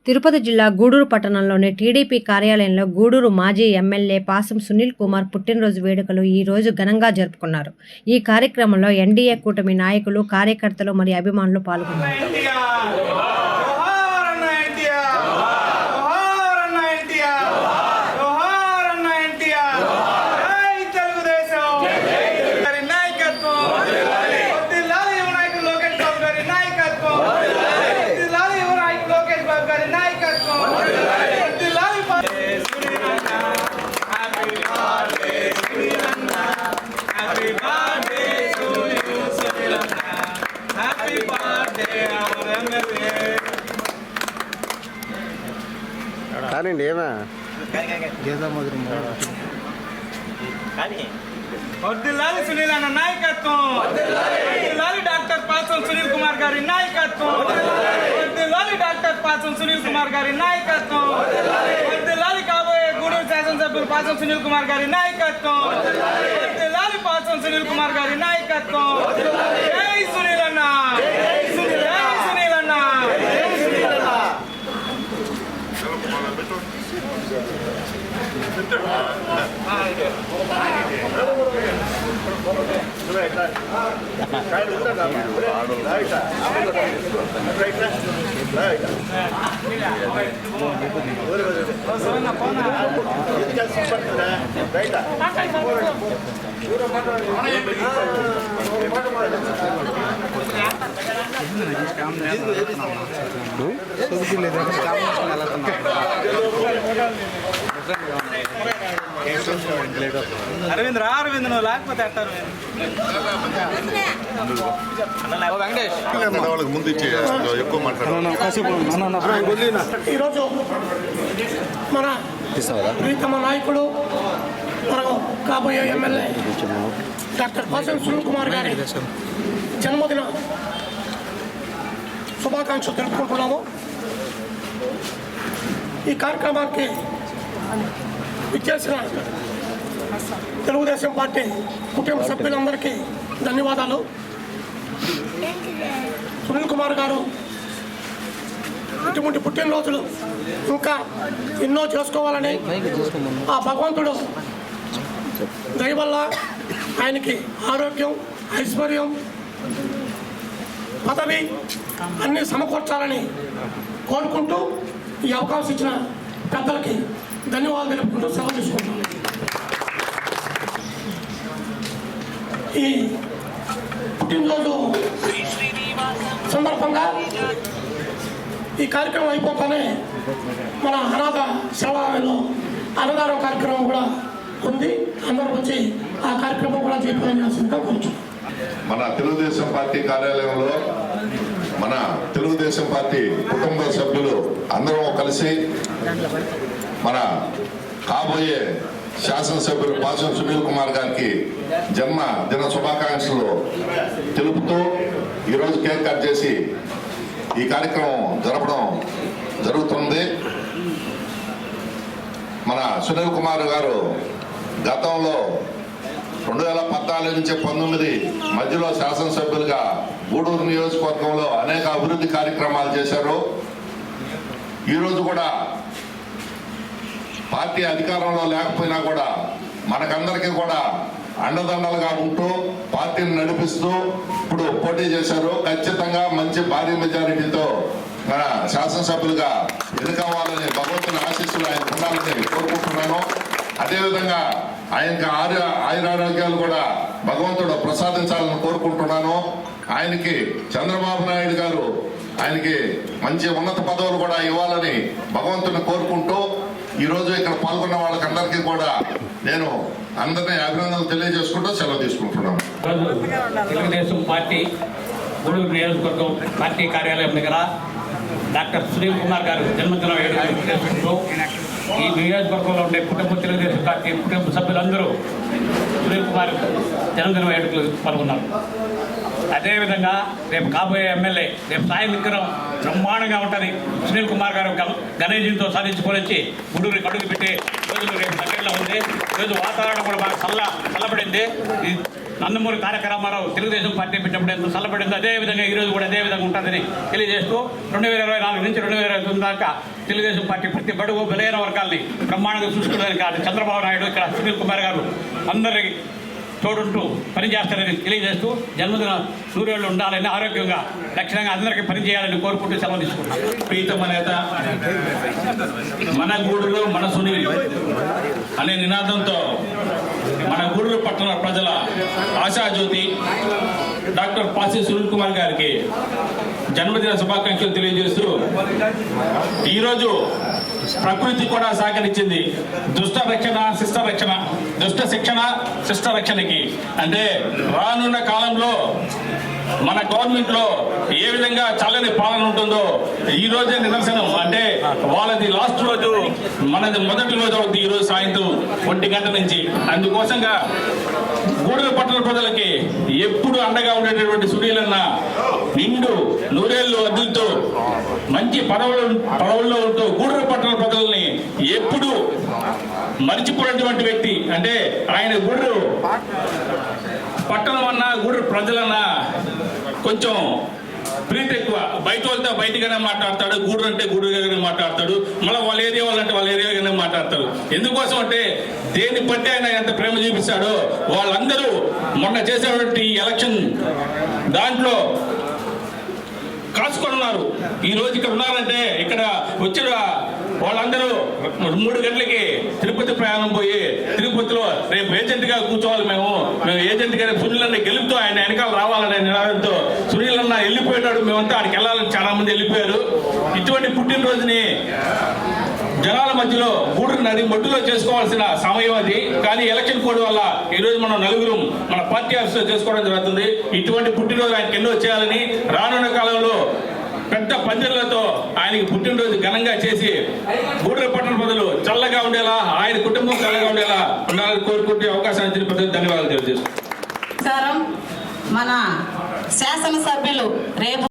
తిరుపతి జిల్లా గూడూరు పట్టణంలోని టీడీపీ కార్యాలయంలో గూడూరు మాజీ ఎమ్మెల్యే పాసం సునీల్ కుమార్ పుట్టినరోజు వేడుకలు ఈ రోజు ఘనంగా జరుపుకున్నారు. ఈ కార్యక్రమంలో ఎన్డీఏ కూటమి నాయకులు, కార్యకర్తలు మరియు అభిమానులు పాల్గొన్నారు. కానండి ఏమా వర్ధిల్లాలి సునీల్ అన్న నాయకత్వం, వర్ధిల్లాలి డాక్టర్ పాసం సునీల్ కుమార్ గారి నాయకత్వం, వర్ధిల్లాలి డాక్టర్ పాసం సునీల్ కుమార్ గారి నాయకత్వం, వర్ధిల్లాలి కాబోయే గూడూరు శాసనసభ్యులు పాసం సునీల్ కుమార్ గారి నాయకత్వం, వర్ధిల్లాలి పాసం సునీల్ కుమార్ గారి నాయకత్వం. జై సునీల్ అన్న, జై సునీల్ అన్న. అరవింద్ రా, అరవింద్ నువ్వు లేకపోతే అంటారు. వాళ్ళకి ముందు ఇచ్చే ఎక్కువ మాట్లాడారు. ఈరోజు మన ప్రీతమ నాయకుడు, మనకు కాబోయే ఎమ్మెల్యే డాక్టర్ పాసం సునీల్ కుమార్ గారి జన్మదిన శుభాకాంక్షలు తెలుపుకుంటున్నాము. ఈ కార్యక్రమానికి ఇచ్చేసిన తెలుగుదేశం పార్టీ కుటుంబ సభ్యులందరికీ ధన్యవాదాలు. సునీల్ కుమార్ గారు ఇటువంటి పుట్టినరోజులు ఇంకా ఎన్నో చేసుకోవాలని ఆ భగవంతుడు దయ వల్ల ఆయనకి ఆరోగ్యం, ఐశ్వర్యం, పదవి అన్నీ సమకూర్చాలని కోరుకుంటూ ఈ అవకాశం ఇచ్చిన పెద్దలకి ధన్యవాదాలు తెలుపుకుంటూ సెలవు తీసుకుంటాం. ఈ పుట్టినరోజు సందర్భంగా ఈ కార్యక్రమం అయిపోతానే మన అనాథ సేవాలయంలో అన్నదానం కార్యక్రమం కూడా ఉంది. అందరూ వచ్చి ఆ కార్యక్రమం కూడా చేయాల్సిందిగా కోరుచున్నాం. మన తెలుగుదేశం పార్టీ కార్యాలయంలో మన తెలుగుదేశం పార్టీ కుటుంబ సభ్యులు అందరం కలిసి మన కాబోయే శాసనసభ్యులు పాసం సునీల్ కుమార్ గారికి జన్మదిన శుభాకాంక్షలు తెలుపుతూ ఈరోజు కేక్ కట్ చేసి ఈ కార్యక్రమం జరపడం జరుగుతుంది. మన సునీల్ కుమార్ గారు గతంలో 2014 నుంచి 19 మధ్యలో శాసనసభ్యులుగా గూడూరు నియోజకవర్గంలో అనేక అభివృద్ధి కార్యక్రమాలు చేశారు. ఈరోజు కూడా పార్టీ అధికారంలో లేకపోయినా కూడా మనకందరికీ కూడా అండదండలుగా ఉంటూ పార్టీని నడిపిస్తూ ఇప్పుడు పోటీ చేశారు. ఖచ్చితంగా మంచి భారీ మెజారిటీతో మన శాసనసభ్యులుగా ఎన్నికవ్వాలని భగవంతుని ఆశీస్సులు ఆయన ఉండాలని కోరుకుంటున్నాను. అదేవిధంగా ఆయనకి ఆయురారోగ్యాలు కూడా భగవంతుడు ప్రసాదించాలని కోరుకుంటున్నాను. ఆయనకి చంద్రబాబు నాయుడు గారు ఆయనకి మంచి ఉన్నత పదవులు కూడా ఇవ్వాలని భగవంతుని కోరుకుంటూ ఈరోజు ఇక్కడ పాల్గొన్న వాళ్ళకందరికీ కూడా నేను అందరినీ అభినందనలు తెలియజేసుకుంటూ సెలవు తీసుకుంటున్నాను. తెలుగుదేశం పార్టీ గూడూరు నియోజకవర్గం పార్టీ కార్యాలయం దగ్గర డాక్టర్ సునీల్ కుమార్ గారు జన్మదిన వేడుకలు చేసుకుంటూ ఈ నియోజకవర్గంలో ఉండే తెలుగుదేశం పార్టీ కుటుంబ సభ్యులందరూ సునీల్ కుమార్ జన్మదిన వేడుకలు పాల్గొన్నారు. అదేవిధంగా రేపు కాబోయే ఎమ్మెల్యే రేపు సాయంత్రం బ్రహ్మాండంగా ఉంటుంది. సునీల్ కుమార్ గారు గణేజీతో సాధించుకొని వచ్చి గుడూరు కడుగు పెట్టే రోజులు రేపు దగ్గరలో ఉంది. ఈరోజు వాతావరణం కూడా బాగా చల్లబడింది. నందమూరి తారక రామారావు తెలుగుదేశం పార్టీ పెట్టినప్పుడు ఎంత చల్లబడిందో అదేవిధంగా ఈరోజు కూడా అదేవిధంగా ఉంటుందని తెలియజేస్తూ 2024 నుంచి 2029 దాకా తెలుగుదేశం పార్టీ ప్రతి బడుగు బలైన వర్గాల్ని బ్రహ్మాండంగా చూసుకోవడానికి కాదు చంద్రబాబు నాయుడు ఇక్కడ సునీల్ కుమార్ గారు అందరికీ తోడుంటూ పనిచేస్తారని తెలియజేస్తూ జన్మదిన సూర్యుళ్ళు ఉండాలని ఆరోగ్యంగా లక్షణంగా అందరికీ పనిచేయాలని కోరుకుంటూ సెలవు తీసుకుంటాం. ప్రీతమ నేత మన గూడూరు మన సునీల్ అనే నినాదంతో మన గూడూరు పట్టణ ప్రజల ఆశాజ్యోతి డాక్టర్ పాసి సునీల్ కుమార్ గారికి జన్మదిన శుభాకాంక్షలు తెలియజేస్తూ ఈరోజు ప్రకృతి కూడా సహకరించింది దుష్ట శిక్షణ శిష్ట రక్షణకి. అంటే రానున్న కాలంలో మన గవర్నమెంట్ లో ఏ విధంగా చల్లని పాలన ఉంటుందో ఈ రోజే నిదర్శనం. అంటే వాళ్ళది లాస్ట్ రోజు, మనది మొదటి రోజు అవుతుంది ఈ రోజు సాయంత్రం 1 గంట నుంచి. అందుకోసంగా గూడూరు పట్టణ ప్రజలకి ఎప్పుడు అండగా ఉండేటటువంటి సునీలన్న నిండు నూరేళ్ళు అద్దులతో మంచి పదవుల్లో ఉంటూ గూడూరు పట్టణ ప్రజల్ని ఎప్పుడు మరిచిపోయినటువంటి వ్యక్తి. అంటే ఆయన గూడూరు పట్టణం అన్నా గూడూరు ప్రజలన్నా కొంచెం ప్రీతి ఎక్కువ. బయట వాళ్ళతో బయటగానే మాట్లాడతాడు, గూడూరు అంటే గూడూరుగానే మాట్లాడతాడు, మళ్ళీ వాళ్ళ ఏరియా వాళ్ళంటే వాళ్ళ ఏరియాగానే మాట్లాడతాడు. ఎందుకోసం అంటే దేన్ని బట్టి ఆయన ఎంత ప్రేమ చూపిస్తాడో వాళ్ళందరూ మొన్న చేసేటువంటి ఎలక్షన్ దాంట్లో కాచుకొని ఉన్నారు. ఈ రోజు ఇక్కడ ఉన్నారంటే ఇక్కడ వచ్చిన వాళ్ళందరూ 3 గంటలకి తిరుపతి ప్రయాణం పోయి తిరుపతిలో రేపు ఏజెంట్గా కూర్చోవాలి. మేము ఏజెంట్గా సునీల్ అన్న గెలుపుతో ఆయన వెనకాల రావాలనే నినాదంతో సునీల్ అన్న వెళ్ళిపోయినాడు, మేమంతా ఆడికి వెళ్ళాలని చాలా మంది వెళ్ళిపోయారు. ఇటువంటి పుట్టినరోజుని జనాల మధ్యలో గూడూరు నది మట్టిలో చేసుకోవాల్సిన సమయం అది. కానీ ఎలక్షన్ కోడ్ వల్ల ఈరోజు మనం నలుగురు మన పార్టీ ఆఫీసులో చేసుకోవడం జరుగుతుంది. ఇటువంటి పుట్టినరోజు ఆయనకి ఎన్నో చేయాలని రానున్న కాలంలో పెద్ద పందిళ్లతో ఆయనకి పుట్టినరోజు ఘనంగా చేసి గూడూరు పట్టణ ప్రజలు చల్లగా ఉండేలా, ఆయన కుటుంబం చల్లగా ఉండేలా ఉండాలని కోరుకుంటే అవకాశం ఇచ్చిన ప్రజలకు ధన్యవాదాలు తెలియజేస్తున్నాను. మన శాసనసభ్యులు రేపు